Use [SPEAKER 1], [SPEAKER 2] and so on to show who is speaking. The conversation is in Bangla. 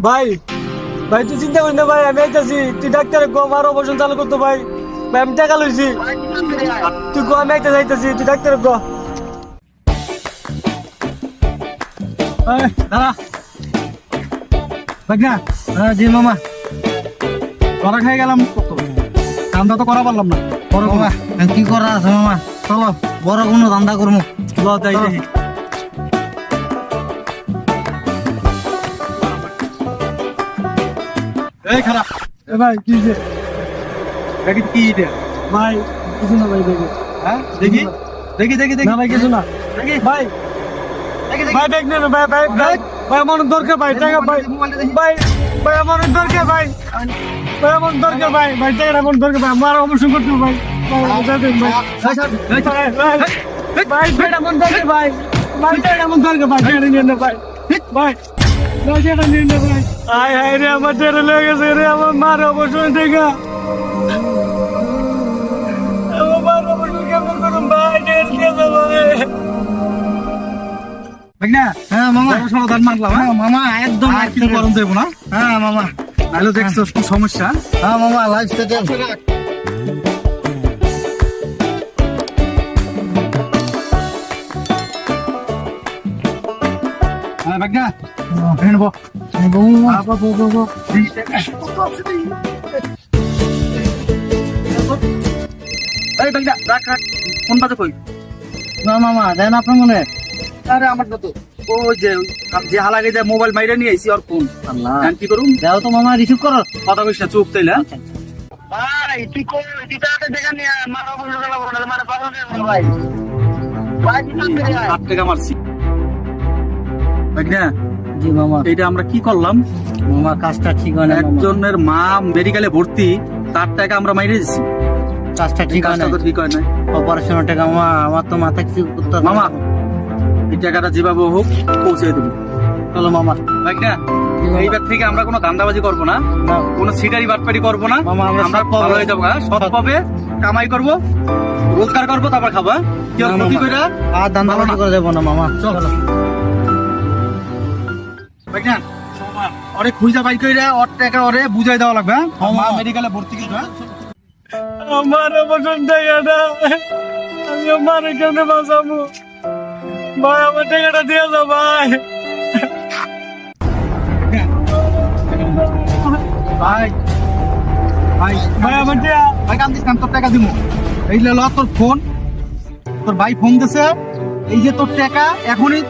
[SPEAKER 1] ভাই ভাই তুই চিন্তা করিস না ভাই, আমি আইতাছি। তুই ডাক্তারে গো আমার অপারেশন চালু করতো ভাই। ভাই আমি টাকা লইছি, তুই গো আমি আইতাছি। তুই ডাক্তারে গো।
[SPEAKER 2] দাঁড়া দেখ না।
[SPEAKER 3] জি মামা।
[SPEAKER 2] ধরা খাই গেলাম, কামটা তো করা পারলাম না। বড়
[SPEAKER 3] মামা কি করা আছে মামা? চলো বড় কোনো ধান্দা করবো।
[SPEAKER 1] ল তাই
[SPEAKER 2] চলো।
[SPEAKER 1] দেখি।
[SPEAKER 2] এই খারাপ
[SPEAKER 1] এ ভাই কি যে
[SPEAKER 2] দেখি কি এটা।
[SPEAKER 1] ভাই কিছু না ভাই দেখি।
[SPEAKER 2] হ্যাঁ দেখি দেখি দেখি দেখি
[SPEAKER 1] না ভাই কিছু না
[SPEAKER 2] দেখি
[SPEAKER 1] ভাই।
[SPEAKER 2] দেখি
[SPEAKER 1] ভাই দেখ না ভাই ভাই ভাই ভাই আমার দরকার ভাই টাকা ভাই। ভাই ভাই আমার দরকার ভাই। ভাই আমার দরকার ভাই। ভাই টাকা আমার দরকার ভাই। আমার অবশ্যই করতে ভাই। ভাই যা দেন ভাই। ভাই ভাই ভাই আমার দরকার ভাই। ভাই টাকা আমার দরকার ভাই। টাকা নিয়ে না ভাই। ভাই ভাই টাকা নিয়ে না ভাই। আয় হায় রে আমার টাকা লেগে গেছে রে। আমার মার অবশ্যই দেখা। আমার মার অবশ্যই কেমন করুন ভাই। টাকা দিয়ে দাও ভাই।
[SPEAKER 2] দেখ না।
[SPEAKER 3] হ্যাঁ মামা।
[SPEAKER 2] বড় সড়ো ধান মারলাম।
[SPEAKER 3] হ্যাঁ মামা একদম
[SPEAKER 2] আর কিছু করণ দেবো না।
[SPEAKER 3] হ্যাঁ মামা।
[SPEAKER 2] নাহলে দেখছো কি সমস্যা।
[SPEAKER 3] হ্যাঁ মামা লাইফ সেটেল।
[SPEAKER 2] হ্যাঁ দেখ না। এখানে বো। এই দেখ না, রাখ রাখ। ফোন বাজে কই?
[SPEAKER 3] না মামা দেন আপনার মনে।
[SPEAKER 2] আরে আমার তো ওই যে যে হালাগে যে মোবাইল মাইরে নিয়ে আইছি আর ফোন।
[SPEAKER 3] আল্লাহ
[SPEAKER 2] এখন কি করুম?
[SPEAKER 3] দাও তো মামা রিসিভ করো।
[SPEAKER 2] কথা কইছ না, চুপ তাইলে।
[SPEAKER 4] ভাই তুই কোন দিতাতে দেখা নিয়ে মারা বন্ধ করা বড় মারা পাগল হয়ে গেল ভাই। ভাই কি করতে রে?
[SPEAKER 2] 8 টাকা মারছি। দেখ না,
[SPEAKER 3] জি মামা।
[SPEAKER 2] এইটা আমরা কি করলাম?
[SPEAKER 3] মামা কাজটা ঠিক হয় না মামা।
[SPEAKER 2] একজনের মা মেডিকেলে ভর্তি, তার টাকা আমরা মাইরে দিচ্ছি।
[SPEAKER 3] কাজটা ঠিক হয় না।
[SPEAKER 2] কাজটা তো ঠিক হয় না।
[SPEAKER 3] অপারেশনের টাকা মামা আমার তো মাথা কিছু করতে হবে না।
[SPEAKER 2] মামা এই টাকাটা যেভাবে হোক পৌঁছে দেবো।
[SPEAKER 3] চলো মামা।
[SPEAKER 2] দেখ না, এইবার থেকে আমরা কোনো ধান্দাবাজি করবো না,
[SPEAKER 3] না,
[SPEAKER 2] কোনো সিটারি বাটপারি করবো না।
[SPEAKER 3] মামা, আমরা
[SPEAKER 2] আমরা
[SPEAKER 3] সৎ পাবে।
[SPEAKER 2] ভালো হয়ে যাবো, হ্যাঁ? সৎ পাবে, কামাই করবো, রোজগার করবো, তারপর খাবো। হ্যাঁ? কি আর
[SPEAKER 3] না,
[SPEAKER 2] ক্ষতি
[SPEAKER 3] মামা।
[SPEAKER 2] কইরা?
[SPEAKER 3] আর ধান্দা
[SPEAKER 2] ভালো না।
[SPEAKER 3] করে দেবো না মামা।
[SPEAKER 2] চলো। দেখ না, অনেক খুঁজা বাই কইরা ওর টাকা ওরে বুঝাই দেওয়া লাগবে। হ্যাঁ?
[SPEAKER 3] হ্যাঁ,
[SPEAKER 2] মা
[SPEAKER 3] মামা।
[SPEAKER 2] মেডিকেলে ভর্তি কিন্তু। হ্যাঁ?
[SPEAKER 1] আমার অবসর টাকাটা আমি আমার কেমনে বাঁচাবো ভাই? আমার টাকাটা দিয়ে দাও ভাই।
[SPEAKER 2] ভাই ভাই
[SPEAKER 1] ভাই আমার টাকা।
[SPEAKER 2] ভাই কাম দিস, কাম তোর টাকা দিমু। এই লে ল তোর ফোন, তোর ভাই ফোন দিছে, এই যে তোর টাকা এখনই